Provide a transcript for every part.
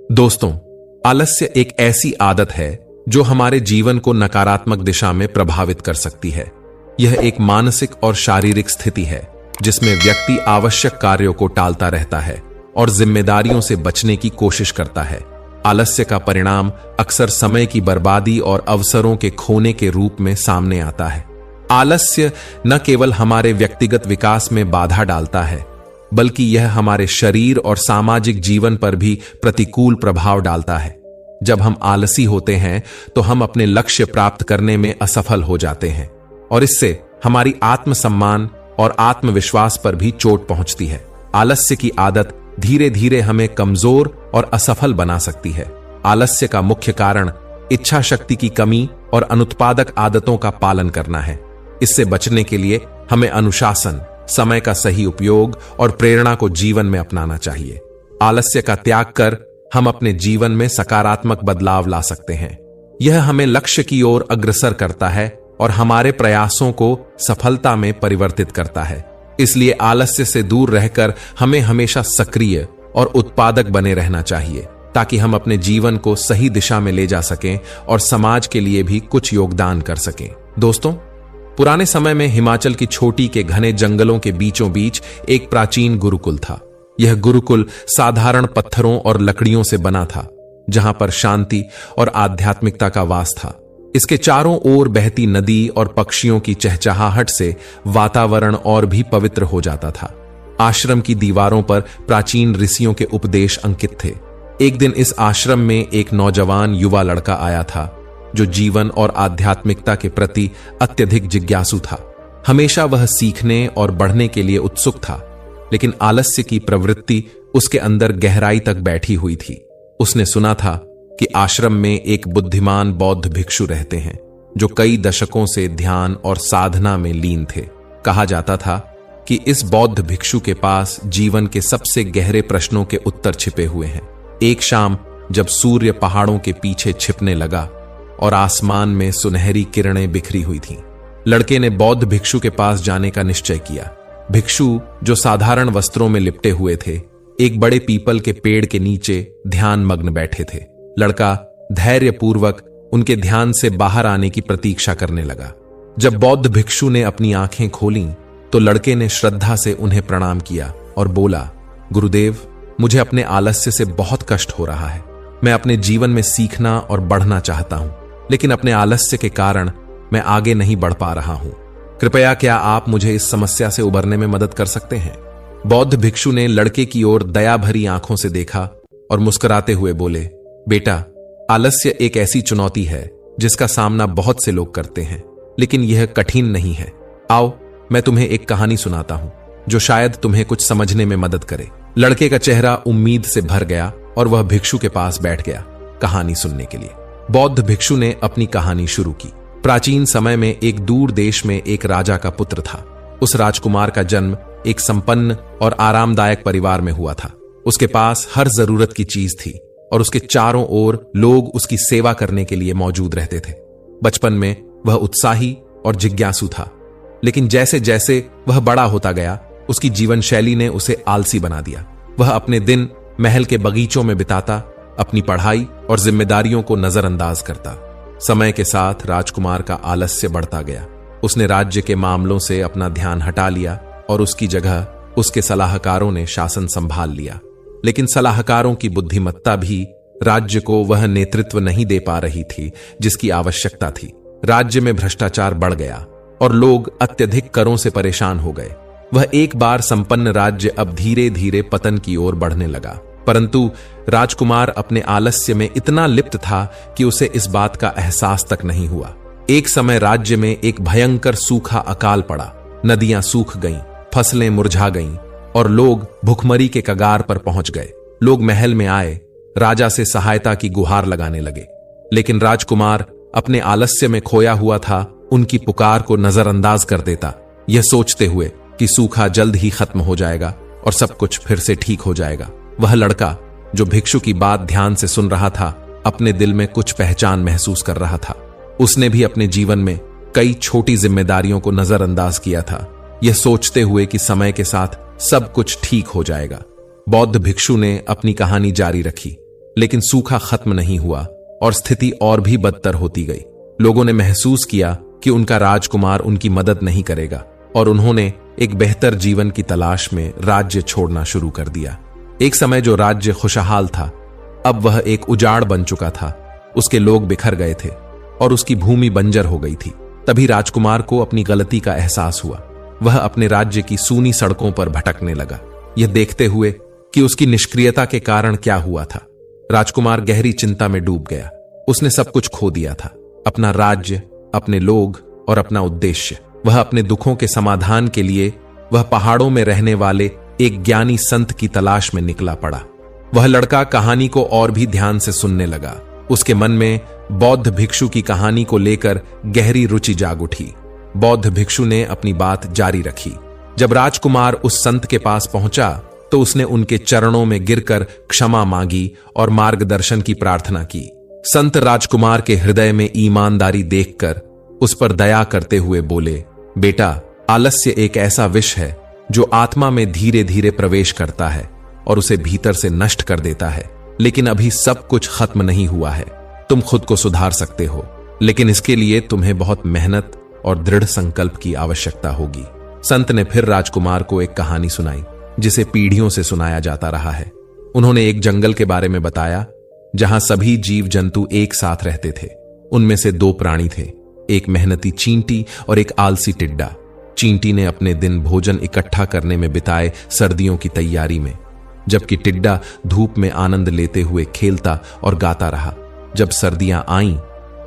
दोस्तों, आलस्य एक ऐसी आदत है जो हमारे जीवन को नकारात्मक दिशा में प्रभावित कर सकती है। यह एक मानसिक और शारीरिक स्थिति है जिसमें व्यक्ति आवश्यक कार्यों को टालता रहता है और जिम्मेदारियों से बचने की कोशिश करता है। आलस्य का परिणाम अक्सर समय की बर्बादी और अवसरों के खोने के रूप में सामने आता है। आलस्य न केवल हमारे व्यक्तिगत विकास में बाधा डालता है, बल्कि यह हमारे शरीर और सामाजिक जीवन पर भी प्रतिकूल प्रभाव डालता है। जब हम आलसी होते हैं तो हम अपने लक्ष्य प्राप्त करने में असफल हो जाते हैं और इससे हमारी आत्मसम्मान और आत्मविश्वास पर भी चोट पहुंचती है। आलस्य की आदत धीरे धीरे हमें कमजोर और असफल बना सकती है। आलस्य का मुख्य कारण इच्छा शक्ति की कमी और अनुत्पादक आदतों का पालन करना है। इससे बचने के लिए हमें अनुशासन, समय का सही उपयोग और प्रेरणा को जीवन में अपनाना चाहिए। आलस्य का त्याग कर हम अपने जीवन में सकारात्मक बदलाव ला सकते हैं। यह हमें लक्ष्य की ओर अग्रसर करता है और हमारे प्रयासों को सफलता में परिवर्तित करता है। इसलिए आलस्य से दूर रहकर हमें हमेशा सक्रिय और उत्पादक बने रहना चाहिए ताकि हम अपने जीवन को सही दिशा में ले जा सकें और समाज के लिए भी कुछ योगदान कर सकें। दोस्तों, पुराने समय में हिमाचल की चोटी के घने जंगलों के बीचों बीच एक प्राचीन गुरुकुल था। यह गुरुकुल साधारण पत्थरों और लकड़ियों से बना था, जहां पर शांति और आध्यात्मिकता का वास था। इसके चारों ओर बहती नदी और पक्षियों की चहचहाहट से वातावरण और भी पवित्र हो जाता था। आश्रम की दीवारों पर प्राचीन ऋषियों के उपदेश अंकित थे। एक दिन इस आश्रम में एक नौजवान युवा लड़का आया था जो जीवन और आध्यात्मिकता के प्रति अत्यधिक जिज्ञासु था। हमेशा वह सीखने और बढ़ने के लिए उत्सुक था, लेकिन आलस्य की प्रवृत्ति उसके अंदर गहराई तक बैठी हुई थी। उसने सुना था कि आश्रम में एक बुद्धिमान बौद्ध भिक्षु रहते हैं जो कई दशकों से ध्यान और साधना में लीन थे। कहा जाता था कि इस बौद्ध भिक्षु के पास जीवन के सबसे गहरे प्रश्नों के उत्तर छिपे हुए हैं। एक शाम जब सूर्य पहाड़ों के पीछे छिपने लगा और आसमान में सुनहरी किरणें बिखरी हुई थीं, लड़के ने बौद्ध भिक्षु के पास जाने का निश्चय किया। भिक्षु, जो साधारण वस्त्रों में लिपटे हुए थे, एक बड़े पीपल के पेड़ के नीचे ध्यान मग्न बैठे थे। लड़का धैर्यपूर्वक उनके ध्यान से बाहर आने की प्रतीक्षा करने लगा। जब बौद्ध भिक्षु ने अपनी आंखें खोलीं तो लड़के ने श्रद्धा से उन्हें प्रणाम किया और बोला, गुरुदेव, मुझे अपने आलस्य से बहुत कष्ट हो रहा है। मैं अपने जीवन में सीखना और बढ़ना चाहता हूं, लेकिन अपने आलस्य के कारण मैं आगे नहीं बढ़ पा रहा हूं। कृपया क्या आप मुझे इस समस्या से उबरने में मदद कर सकते हैं? बौद्ध भिक्षु ने लड़के की ओर दया भरी आंखों से देखा और मुस्कुराते हुए बोले, बेटा, आलस्य एक ऐसी चुनौती है जिसका सामना बहुत से लोग करते हैं, लेकिन यह कठिन नहीं है। आओ, मैं तुम्हें एक कहानी सुनाता हूं जो शायद तुम्हें कुछ समझने में मदद करे। लड़के का चेहरा उम्मीद से भर गया और वह भिक्षु के पास बैठ गया कहानी सुनने के लिए। बौद्ध भिक्षु ने अपनी कहानी शुरू की। प्राचीन समय में एक दूर देश में एक राजा का पुत्र था। उस राजकुमार का जन्म एक संपन्न और आरामदायक परिवार में हुआ था। उसके पास हर जरूरत की चीज थी और उसके चारों ओर लोग उसकी सेवा करने के लिए मौजूद रहते थे। बचपन में वह उत्साही और जिज्ञासु था, लेकिन जैसे जैसे वह बड़ा होता गया, उसकी जीवन शैली ने उसे आलसी बना दिया। वह अपने दिन महल के बगीचों में बिताता, अपनी पढ़ाई और जिम्मेदारियों को नजरअंदाज करता। समय के साथ राजकुमार का आलस्य बढ़ता गया। उसने राज्य के मामलों से अपना ध्यान हटा लिया और उसकी जगह उसके सलाहकारों ने शासन संभाल लिया। लेकिन सलाहकारों की बुद्धिमत्ता भी राज्य को वह नेतृत्व नहीं दे पा रही थी जिसकी आवश्यकता थी। राज्य में भ्रष्टाचार बढ़ गया और लोग अत्यधिक करों से परेशान हो गए। वह एक बार संपन्न राज्य अब धीरे धीरे पतन की ओर बढ़ने लगा, परंतु राजकुमार अपने आलस्य में इतना लिप्त था कि उसे इस बात का एहसास तक नहीं हुआ। एक समय राज्य में एक भयंकर सूखा अकाल पड़ा। नदियां सूख गईं, फसलें मुरझा गईं और लोग भुखमरी के कगार पर पहुंच गए। लोग महल में आए, राजा से सहायता की गुहार लगाने लगे, लेकिन राजकुमार अपने आलस्य में खोया हुआ था, उनकी पुकार को नजरअंदाज कर देता, यह सोचते हुए कि सूखा जल्द ही खत्म हो जाएगा और सब कुछ फिर से ठीक हो जाएगा। वह लड़का जो भिक्षु की बात ध्यान से सुन रहा था, अपने दिल में कुछ पहचान महसूस कर रहा था। उसने भी अपने जीवन में कई छोटी जिम्मेदारियों को नजरअंदाज किया था, यह सोचते हुए कि समय के साथ सब कुछ ठीक हो जाएगा। बौद्ध भिक्षु ने अपनी कहानी जारी रखी, लेकिन सूखा खत्म नहीं हुआ और स्थिति और भी बदतर होती गई। लोगों ने महसूस किया कि उनका राजकुमार उनकी मदद नहीं करेगा और उन्होंने एक बेहतर जीवन की तलाश में राज्य छोड़ना शुरू कर दिया। एक समय जो राज्य खुशहाल था, अब वह एक उजाड़ बन चुका था। उसके लोग बिखर गए थे और उसकी भूमि बंजर हो गई थी। तभी राजकुमार को अपनी गलती का एहसास हुआ। वह अपने राज्य की सूनी सड़कों पर भटकने लगा, यह देखते हुए कि उसकी निष्क्रियता के कारण क्या हुआ था। राजकुमार गहरी चिंता में डूब गया। उसने सब कुछ खो दिया था, अपना राज्य, अपने लोग और अपना उद्देश्य। वह अपने दुखों के समाधान के लिए वह पहाड़ों में रहने वाले एक ज्ञानी संत की तलाश में निकला पड़ा। वह लड़का कहानी को और भी ध्यान से सुनने लगा। उसके मन में बौद्ध भिक्षु की कहानी को लेकर गहरी रुचि जाग उठी। बौद्ध भिक्षु ने अपनी बात जारी रखी। जब राजकुमार उस संत के पास पहुंचा तो उसने उनके चरणों में गिरकर क्षमा मांगी और मार्गदर्शन की प्रार्थना की। संत राजकुमार के हृदय में ईमानदारी देखकर उस पर दया करते हुए बोले, बेटा, आलस्य एक ऐसा विष है जो आत्मा में धीरे धीरे प्रवेश करता है और उसे भीतर से नष्ट कर देता है। लेकिन अभी सब कुछ खत्म नहीं हुआ है। तुम खुद को सुधार सकते हो, लेकिन इसके लिए तुम्हें बहुत मेहनत और दृढ़ संकल्प की आवश्यकता होगी। संत ने फिर राजकुमार को एक कहानी सुनाई जिसे पीढ़ियों से सुनाया जाता रहा है। उन्होंने एक जंगल के बारे में बताया जहां सभी जीव जंतु एक साथ रहते थे। उनमें से दो प्राणी थे, एक मेहनती चींटी और एक आलसी टिड्डा। चींटी ने अपने दिन भोजन इकट्ठा करने में बिताए सर्दियों की तैयारी में, जबकि टिड्डा धूप में आनंद लेते हुए खेलता और गाता रहा। जब सर्दियां आईं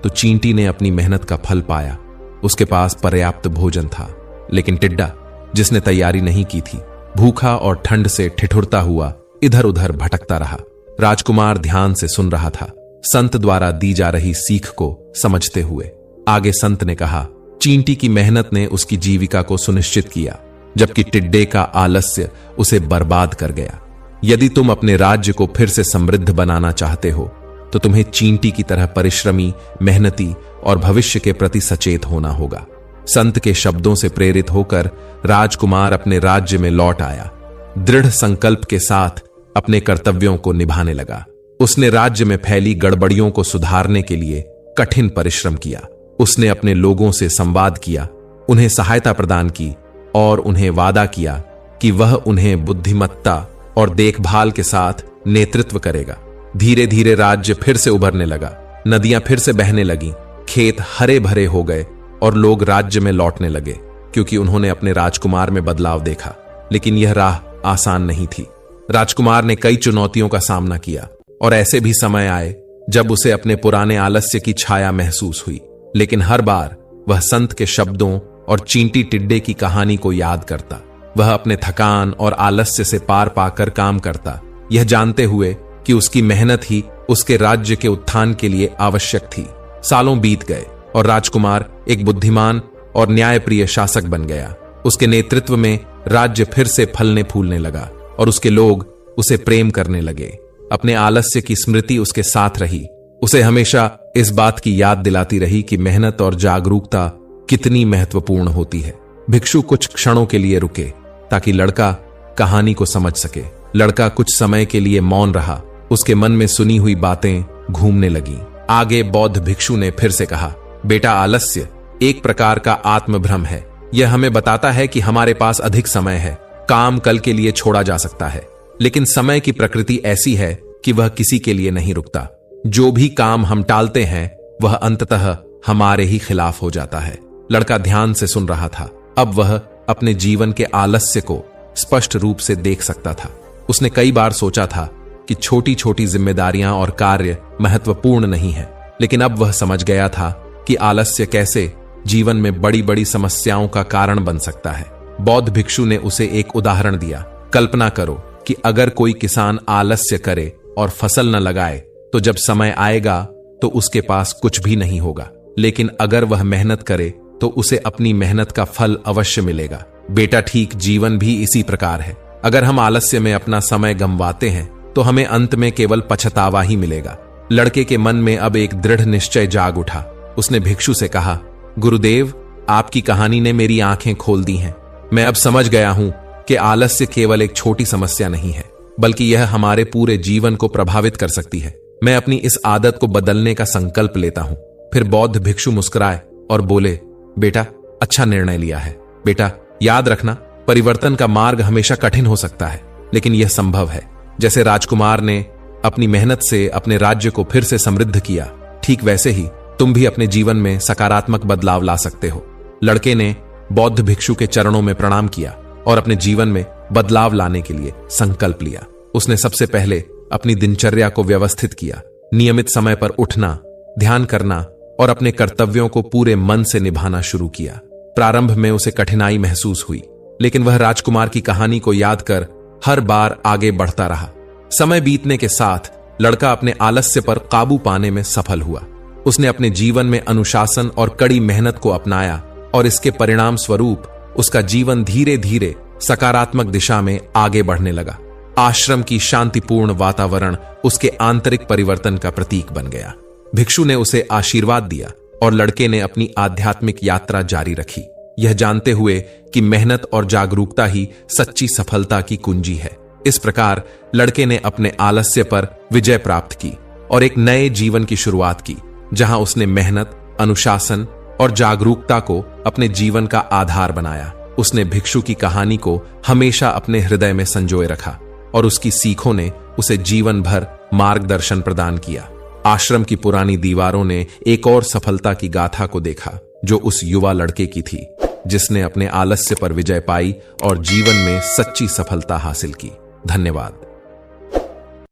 तो चींटी ने अपनी मेहनत का फल पाया। उसके पास पर्याप्त भोजन था, लेकिन टिड्डा, जिसने तैयारी नहीं की थी, भूखा और ठंड से ठिठुरता हुआ इधर उधर भटकता रहा। राजकुमार ध्यान से सुन रहा था, संत द्वारा दी जा रही सीख को समझते हुए। आगे संत ने कहा, चींटी की मेहनत ने उसकी जीविका को सुनिश्चित किया, जबकि टिड्डे का आलस्य उसे बर्बाद कर गया। यदि तुम अपने राज्य को फिर से समृद्ध बनाना चाहते हो तो तुम्हें चींटी की तरह परिश्रमी, मेहनती और भविष्य के प्रति सचेत होना होगा। संत के शब्दों से प्रेरित होकर राजकुमार अपने राज्य में लौट आया। दृढ़ संकल्प के साथ अपने कर्तव्यों को निभाने लगा। उसने राज्य में फैली गड़बड़ियों को सुधारने के लिए कठिन परिश्रम किया। उसने अपने लोगों से संवाद किया, उन्हें सहायता प्रदान की और उन्हें वादा किया कि वह उन्हें बुद्धिमत्ता और देखभाल के साथ नेतृत्व करेगा। धीरे धीरे राज्य फिर से उभरने लगा, नदियां फिर से बहने लगीं, खेत हरे भरे हो गए और लोग राज्य में लौटने लगे, क्योंकि उन्होंने अपने राजकुमार में बदलाव देखा। लेकिन यह राह आसान नहीं थी। राजकुमार ने कई चुनौतियों का सामना किया और ऐसे भी समय आए जब उसे अपने पुराने आलस्य की छाया महसूस हुई। लेकिन हर बार वह संत के शब्दों और चींटी टिड्डे की कहानी को याद करता। वह अपने थकान और आलस्य से पार पाकर काम करता, यह जानते हुए कि उसकी मेहनत ही उसके राज्य के उत्थान के लिए आवश्यक थी। सालों बीत गए और राजकुमार एक बुद्धिमान और न्यायप्रिय शासक बन गया। उसके नेतृत्व में राज्य फिर से फलने फूलने लगा और उसके लोग उसे प्रेम करने लगे। अपने आलस्य की स्मृति उसके साथ रही। उसे हमेशा इस बात की याद दिलाती रही कि मेहनत और जागरूकता कितनी महत्वपूर्ण होती है। भिक्षु कुछ क्षणों के लिए रुके ताकि लड़का कहानी को समझ सके। लड़का कुछ समय के लिए मौन रहा। उसके मन में सुनी हुई बातें घूमने लगीं। आगे बौद्ध भिक्षु ने फिर से कहा, बेटा, आलस्य एक प्रकार का आत्मभ्रम है। यह हमें बताता है कि हमारे पास अधिक समय है, काम कल के लिए छोड़ा जा सकता है। लेकिन समय की प्रकृति ऐसी है कि वह किसी के लिए नहीं रुकता। जो भी काम हम टालते हैं वह अंततः हमारे ही खिलाफ हो जाता है। लड़का ध्यान से सुन रहा था। अब वह अपने जीवन के आलस्य को स्पष्ट रूप से देख सकता था। उसने कई बार सोचा था कि छोटी छोटी जिम्मेदारियां और कार्य महत्वपूर्ण नहीं है, लेकिन अब वह समझ गया था कि आलस्य कैसे जीवन में बड़ी बड़ी समस्याओं का कारण बन सकता है। बौद्ध भिक्षु ने उसे एक उदाहरण दिया। कल्पना करो कि अगर कोई किसान आलस्य करे और फसल न लगाए तो जब समय आएगा तो उसके पास कुछ भी नहीं होगा, लेकिन अगर वह मेहनत करे तो उसे अपनी मेहनत का फल अवश्य मिलेगा। बेटा, ठीक जीवन भी इसी प्रकार है। अगर हम आलस्य में अपना समय गंवाते हैं तो हमें अंत में केवल पछतावा ही मिलेगा। लड़के के मन में अब एक दृढ़ निश्चय जाग उठा। उसने भिक्षु से कहा, गुरुदेव, आपकी कहानी ने मेरी आंखें खोल दी हैं। मैं अब समझ गया हूं कि आलस्य केवल एक छोटी समस्या नहीं है, बल्कि यह हमारे पूरे जीवन को प्रभावित कर सकती है। मैं अपनी इस आदत को बदलने का संकल्प लेता हूं। फिर बौद्ध भिक्षु मुस्कुराए और बोले, बेटा, अच्छा निर्णय लिया है। बेटा, याद रखना, परिवर्तन का मार्ग हमेशा कठिन हो सकता है, लेकिन यह संभव है। जैसे राजकुमार ने अपनी मेहनत से अपने राज्य को फिर से समृद्ध किया, ठीक वैसे ही तुम भी अपने जीवन में सकारात्मक बदलाव ला सकते हो। लड़के ने बौद्ध भिक्षु के चरणों में प्रणाम किया और अपने जीवन में बदलाव लाने के लिए संकल्प लिया। उसने सबसे पहले अपनी दिनचर्या को व्यवस्थित किया। नियमित समय पर उठना, ध्यान करना और अपने कर्तव्यों को पूरे मन से निभाना शुरू किया। प्रारंभ में उसे कठिनाई महसूस हुई, लेकिन वह राजकुमार की कहानी को याद कर हर बार आगे बढ़ता रहा। समय बीतने के साथ लड़का अपने आलस्य पर काबू पाने में सफल हुआ। उसने अपने जीवन में अनुशासन और कड़ी मेहनत को अपनाया और इसके परिणाम स्वरूप उसका जीवन धीरे धीरे सकारात्मक दिशा में आगे बढ़ने लगा। आश्रम की शांतिपूर्ण वातावरण उसके आंतरिक परिवर्तन का प्रतीक बन गया। भिक्षु ने उसे आशीर्वाद दिया और लड़के ने अपनी आध्यात्मिक यात्रा जारी रखी, यह जानते हुए कि मेहनत और जागरूकता ही सच्ची सफलता की कुंजी है। इस प्रकार लड़के ने अपने आलस्य पर विजय प्राप्त की और एक नए जीवन की शुरुआत की, जहां उसने मेहनत, अनुशासन और जागरूकता को अपने जीवन का आधार बनाया। उसने भिक्षु की कहानी को हमेशा अपने हृदय में संजोए रखा और उसकी सीखों ने उसे जीवन भर मार्गदर्शन प्रदान किया। आश्रम की पुरानी दीवारों ने एक और सफलता की गाथा को देखा, जो उस युवा लड़के की थी जिसने अपने आलस्य पर विजय पाई और जीवन में सच्ची सफलता हासिल की। धन्यवाद।